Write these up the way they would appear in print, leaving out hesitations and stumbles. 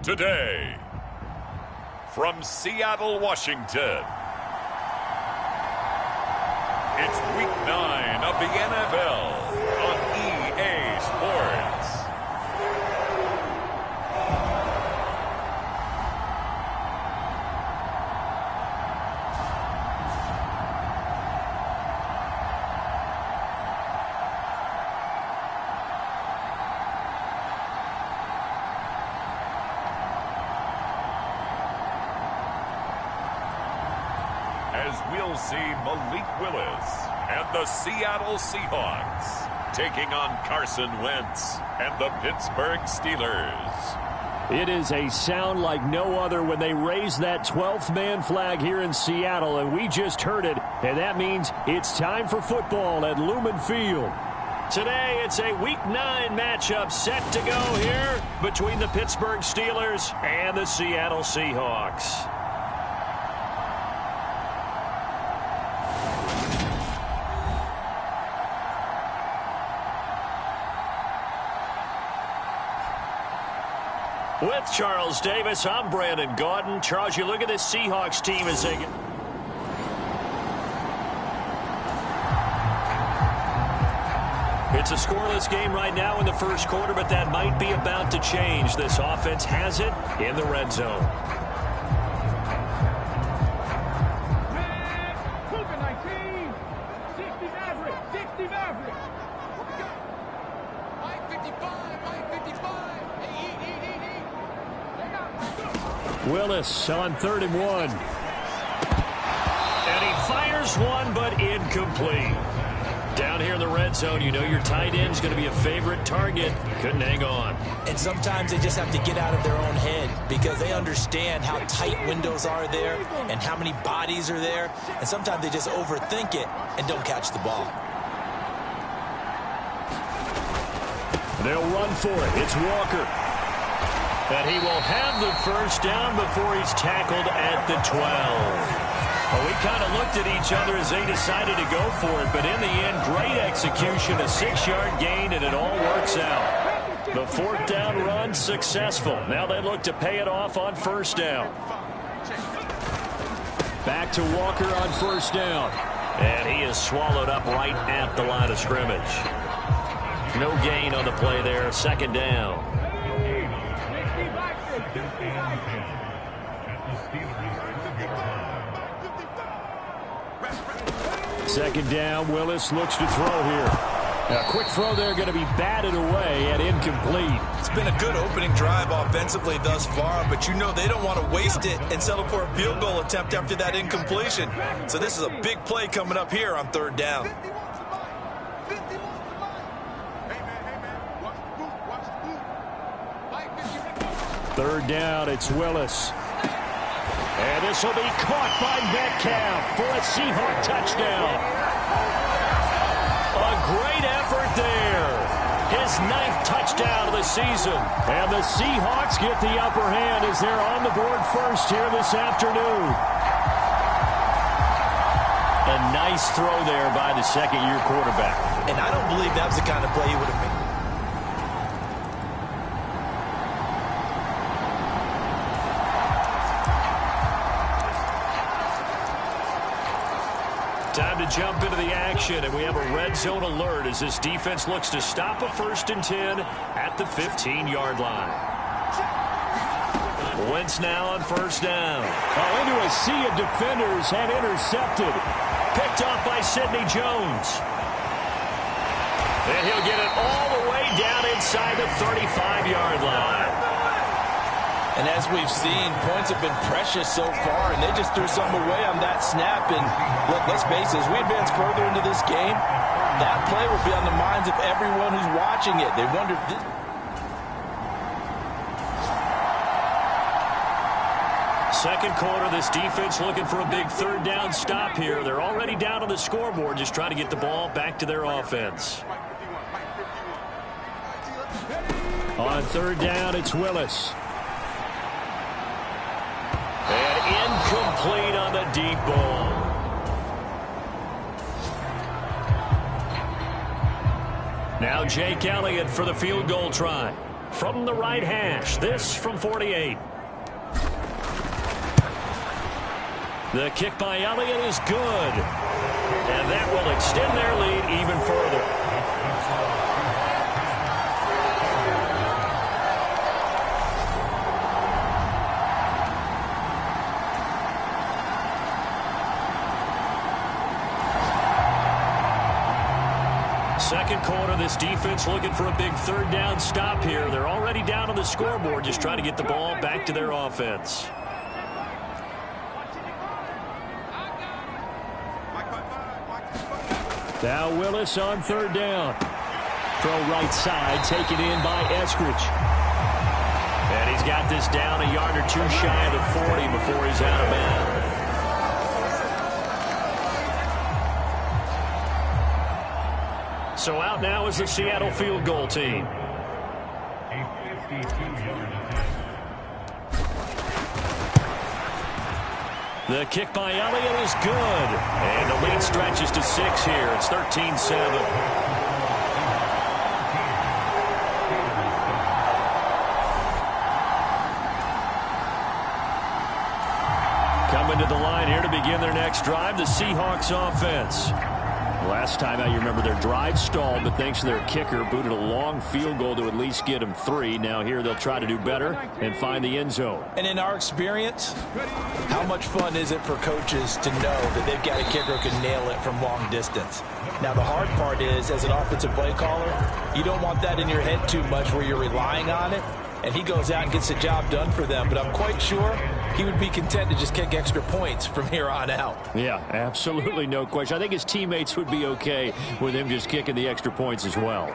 today. From Seattle, Washington, it's Week 9 of the NFL on EA Sports. As we'll see Malik Willis and the Seattle Seahawks taking on Carson Wentz and the Pittsburgh Steelers. It is a sound like no other when they raise that 12th man flag here in Seattle, and we just heard it, and that means it's time for football at Lumen Field. Today, it's a Week 9 matchup set to go here between the Pittsburgh Steelers and the Seattle Seahawks. With Charles Davis, I'm Brandon Gaudin. Charles, you look at this Seahawks team as they get... It's a scoreless game right now in the first quarter, but that might be about to change. This offense has it in the red zone. Willis on 3rd and 1. And he fires one, but incomplete. Down here in the red zone, you know your tight end's going to be a favorite target. Couldn't hang on. And sometimes they just have to get out of their own head because they understand how tight windows are there and how many bodies are there. And sometimes they just overthink it and don't catch the ball. They'll run for it. It's Walker. And he will have the first down before he's tackled at the 12. Well, we kind of looked at each other as they decided to go for it, but in the end, great execution, a 6-yard gain, and it all works out. The 4th down run successful. Now they look to pay it off on 1st down. Back to Walker on 1st down. And he is swallowed up right at the line of scrimmage. No gain on the play there, 2nd down. 2nd down, Willis looks to throw here. A quick throw there going to be batted away and incomplete. It's been a good opening drive offensively thus far, but you know they don't want to waste it and settle for a field goal attempt after that incompletion. So this is a big play coming up here on 3rd down. Third down, it's Willis. And this will be caught by Metcalf for a Seahawk touchdown. A great effort there. His 9th touchdown of the season. And the Seahawks get the upper hand as they're on the board first here this afternoon. A nice throw there by the 2nd-year quarterback. And I don't believe that was the kind of play he would have made. Time to jump into the action, and we have a red zone alert as this defense looks to stop a 1st and 10 at the 15-yard line. Wentz now on 1st down. Oh, into a sea of defenders and intercepted. Picked off by Sidney Jones. And he'll get it all the way down inside the 35-yard line. And as we've seen, points have been precious so far, and they just threw some away on that snap. And look, let's face it, as we advance further into this game, that play will be on the minds of everyone who's watching it. They wonder... Second quarter, this defense looking for a big 3rd down stop here. They're already down on the scoreboard, just trying to get the ball back to their offense. On 3rd down, it's Willis. And incomplete on the deep ball. Now Jake Elliott for the field goal try. From the right hash, this from 48. The kick by Elliott is good. And that will extend their lead even further. Second quarter, this defense looking for a big third down stop here. They're already down on the scoreboard, just trying to get the ball back to their offense. Now Willis on third down. Throw right side, taken in by Eskridge. And he's got this down a yard or two shy of the 40 before he's out of bounds. So out now is the Seattle field goal team. The kick by Elliott is good. And the lead stretches to 6 here. It's 13-7. Coming to the line here to begin their next drive, the Seahawks offense. Last time out, you remember their drive stalled, but thanks to their kicker, booted a long field goal to at least get them 3. Now here they'll try to do better and find the end zone. And in our experience, how much fun is it for coaches to know that they've got a kicker who can nail it from long distance? Now the hard part is, as an offensive play caller, you don't want that in your head too much where you're relying on it, and he goes out and gets the job done for them. But I'm quite sure he would be content to just kick extra points from here on out. Yeah, absolutely no question. I think his teammates would be okay with him just kicking the extra points as well.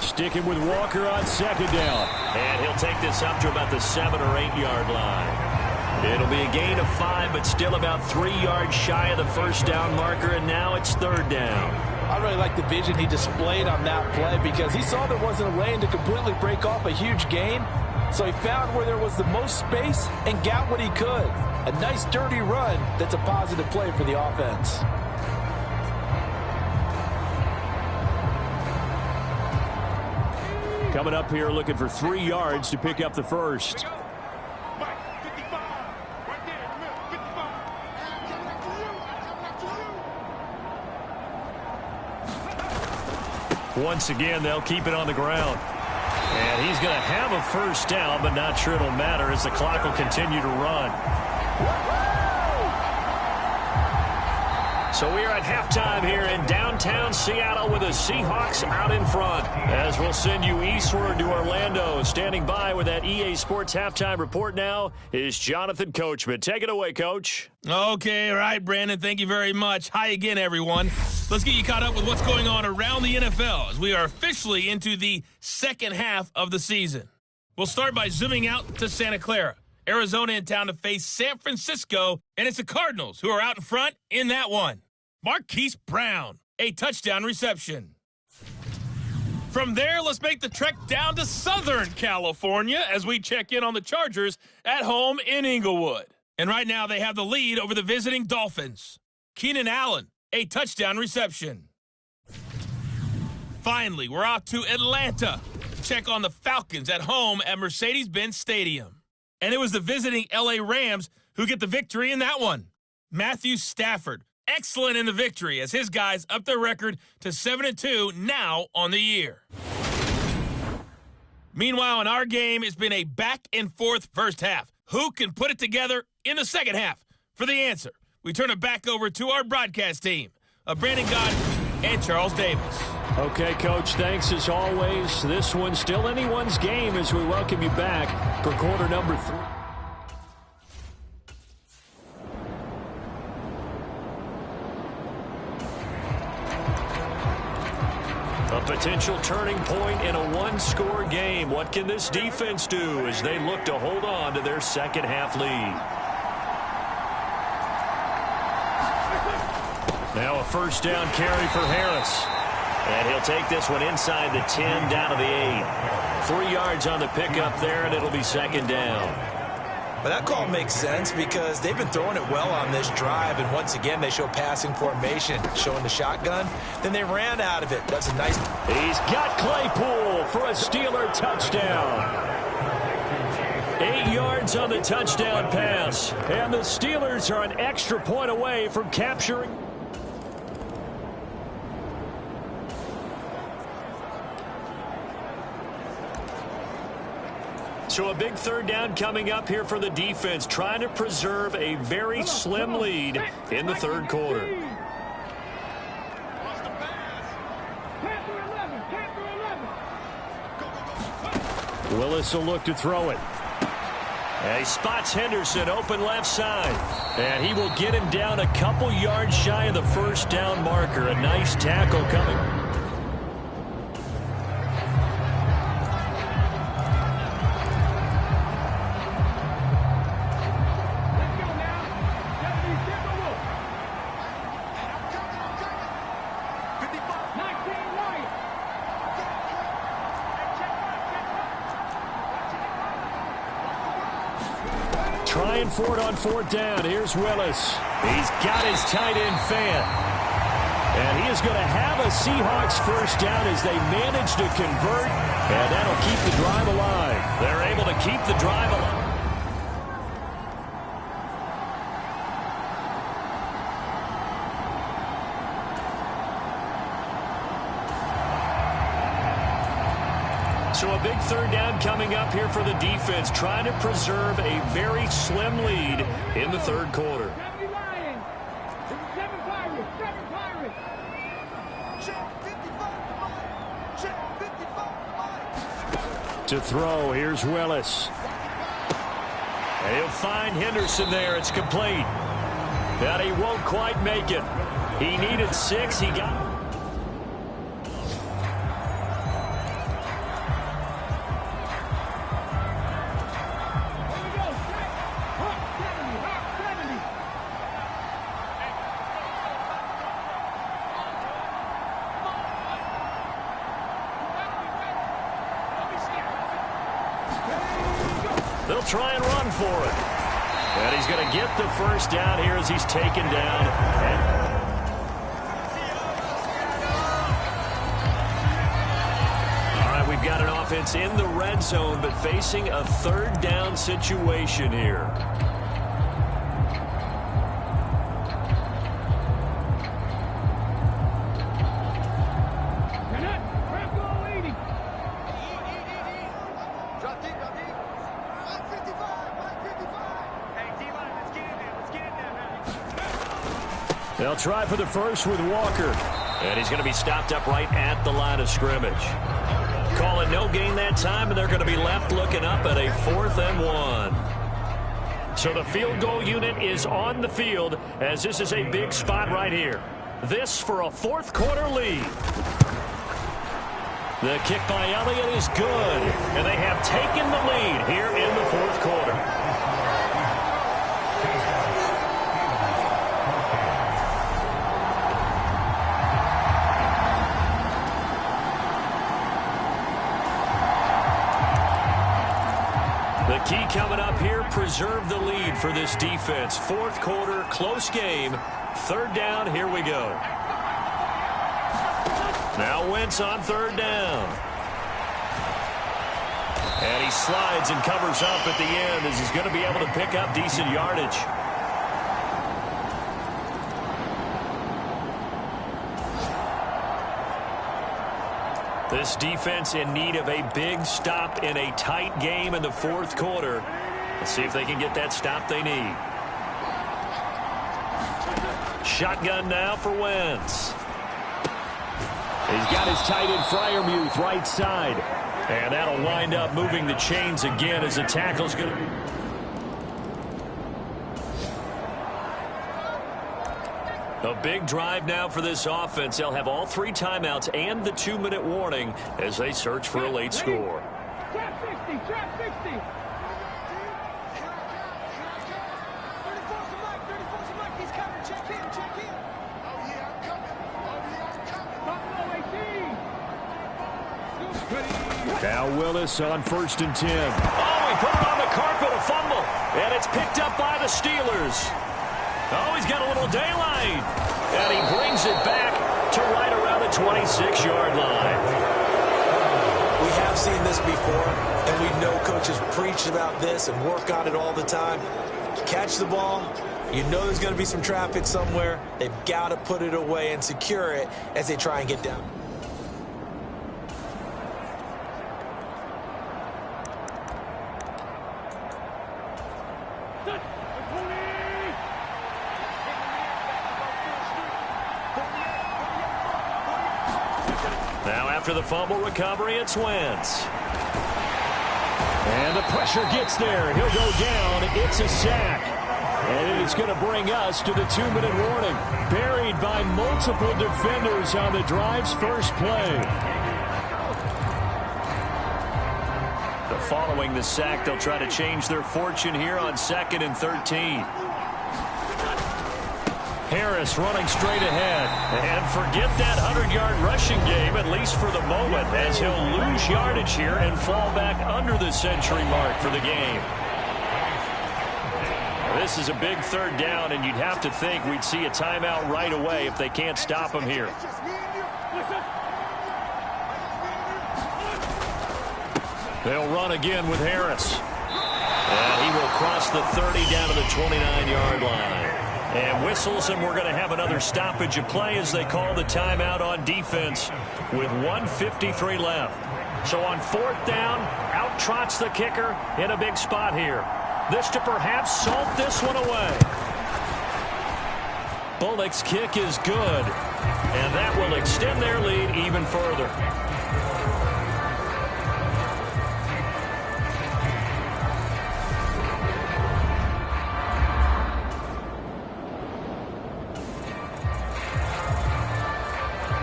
Sticking with Walker on second down. And he'll take this up to about the 7 or 8 yard line. It'll be a gain of 5, but still about 3 yards shy of the first down marker, and now it's third down. I really like the vision he displayed on that play because he saw there wasn't a lane to completely break off a huge gain. So he found where there was the most space and got what he could. A nice dirty run that's a positive play for the offense. Coming up here looking for 3 yards to pick up the first. Once again, they'll keep it on the ground. And he's going to have a first down, but not sure it'll matter as the clock will continue to run. So we are at halftime here in downtown Seattle with the Seahawks out in front. As we'll send you eastward to Orlando. Standing by with that EA Sports halftime report now is Jonathan Coachman. Take it away, Coach. Okay, all right, Brandon. Thank you very much. Hi again, everyone. Let's get you caught up with what's going on around the NFL as we are officially into the second half of the season. We'll start by zooming out to Santa Clara. Arizona in town to face San Francisco, and it's the Cardinals who are out in front in that one. Marquise Brown, a touchdown reception. From there, let's make the trek down to Southern California as we check in on the Chargers at home in Inglewood. And right now they have the lead over the visiting Dolphins. Keenan Allen, a touchdown reception. Finally, we're off to Atlanta to check on the Falcons at home at Mercedes-Benz Stadium. And it was the visiting LA Rams who get the victory in that one. Matthew Stafford, excellent in the victory as his guys up their record to 7-2 now on the year. Meanwhile, in our game, it's been a back-and-forth first half. Who can put it together in the second half? For the answer, we turn it back over to our broadcast team of Brandon Gott and Charles Davis. Okay, Coach, thanks as always. This one's still anyone's game as we welcome you back for quarter number 3. A potential turning point in a one-score game. What can this defense do as they look to hold on to their second half lead? Now a first down carry for Harris. And he'll take this one inside the 10 down to the 8. 3 yards on the pickup there, and it'll be second down. But that call makes sense because they've been throwing it well on this drive, and once again they show passing formation, showing the shotgun. Then they ran out of it. That's a nice. He's got Claypool for a Steeler touchdown. 8 yards on the touchdown pass, and the Steelers are an extra point away from capturing. So a big third down coming up here for the defense, trying to preserve a very slim lead in the third quarter. Willis will look to throw it. And he spots Henderson open left side. And he will get him down a couple yards shy of the first down marker. A nice tackle coming. Trying for it on fourth down. Here's Willis. He's got his tight end fan. And he is going to have a Seahawks first down as they manage to convert. And that'll keep the drive alive. They're able to keep the drive alive. So a big third down coming up here for the defense, trying to preserve a very slim lead in the third quarter. To throw, here's Willis. And he'll find Henderson there. It's complete. But he won't quite make it. He needed 6. He got. They'll try and run for it. And he's going to get the first down here as he's taken down. All right, we've got an offense in the red zone, but facing a third down situation here. They'll try for the first with Walker. And he's going to be stopped up right at the line of scrimmage. Call it no gain that time, and they're going to be left looking up at a 4th and 1. So the field goal unit is on the field as this is a big spot right here. This for a fourth quarter lead. The kick by Elliott is good, and they have taken the lead here in the fourth quarter. The key coming up here, preserve the lead for this defense. Fourth quarter, close game. Third down, here we go. Now Wentz on third down. And he slides and covers up at the end as he's going to be able to pick up decent yardage. This defense in need of a big stop in a tight game in the fourth quarter. Let's see if they can get that stop they need. Shotgun now for Wentz. He's got his tight end Freiermuth right side. And that'll wind up moving the chains again as the tackle's going to... A big drive now for this offense. They'll have all 3 timeouts and the 2-minute warning as they search for a late score. Trap 60, trap 60. 34's the mic, he's covered. Check in. Oh, yeah. Now Willis on 1st and 10. Oh, he put it on the carpet, a fumble. And it's picked up by the Steelers. Oh, he's got a little daylight. And he brings it back to right around the 26-yard line. We have seen this before, and we know coaches preach about this and work on it all the time. Catch the ball. You know there's going to be some traffic somewhere. They've got to put it away and secure it as they try and get down. Now after the fumble recovery, it's Wentz. And the pressure gets there. He'll go down. It's a sack. And it is going to bring us to the 2-minute warning. Buried by multiple defenders on the drive's first play. Following the sack, they'll try to change their fortune here on 2nd and 13. Harris running straight ahead. And forget that 100-yard rushing game, at least for the moment, as he'll lose yardage here and fall back under the century mark for the game. This is a big 3rd down, and you'd have to think we'd see a timeout right away if they can't stop him here. They'll run again with Harris. And he will cross the 30 down to the 29-yard line. And whistles, and we're going to have another stoppage of play as they call the timeout on defense with 1:53 left. So on 4th down, out trots the kicker in a big spot here. This to perhaps salt this one away. Bullock's kick is good. And that will extend their lead even further.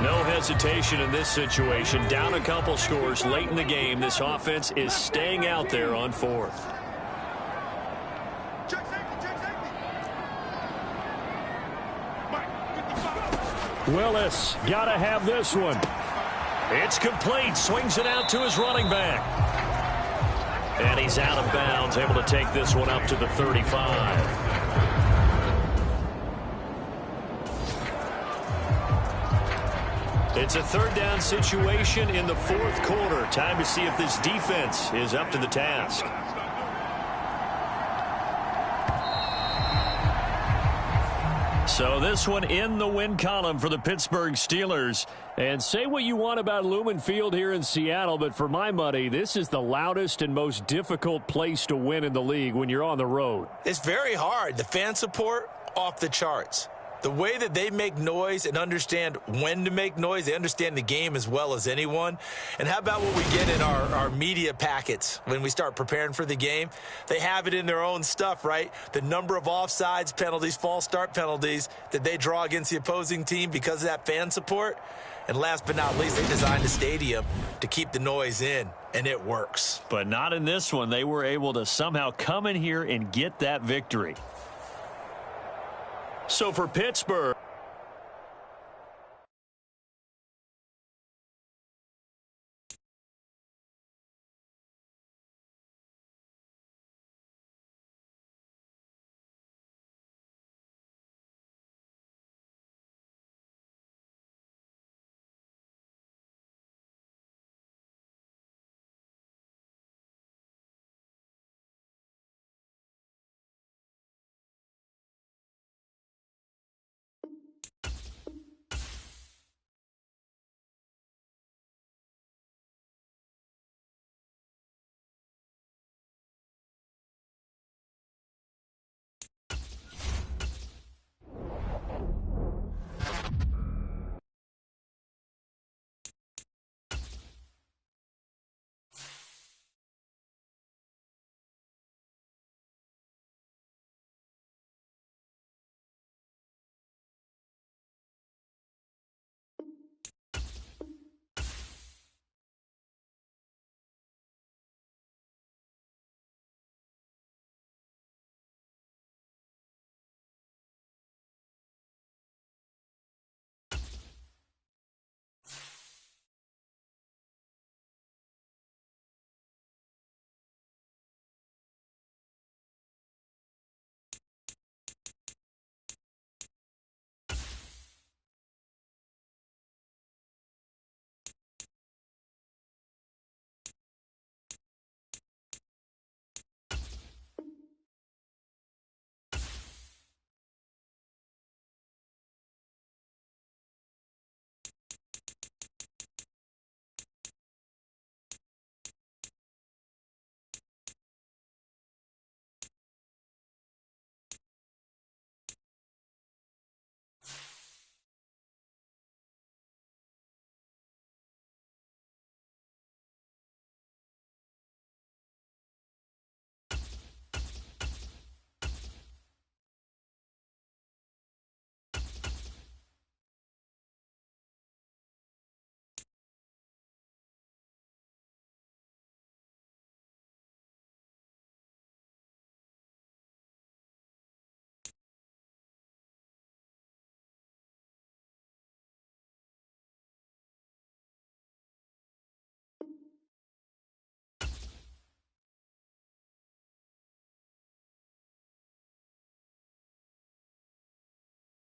No hesitation in this situation. Down a couple scores late in the game. This offense is staying out there on 4th. Willis, got to have this one. It's complete. Swings it out to his running back. And he's out of bounds, able to take this one up to the 35. It's a 3rd down situation in the 4th quarter. Time to see if this defense is up to the task. So this one in the win column for the Pittsburgh Steelers. And say what you want about Lumen Field here in Seattle, but for my money, this is the loudest and most difficult place to win in the league when you're on the road. It's very hard. The fan support, off the charts. The way that they make noise and understand when to make noise, they understand the game as well as anyone. And how about what we get in our media packets when we start preparing for the game? They have it in their own stuff, right? The number of offsides penalties, false start penalties that they draw against the opposing team because of that fan support. And last but not least, they designed a stadium to keep the noise in, and it works. But not in this one. They were able to somehow come in here and get that victory. So for Pittsburgh,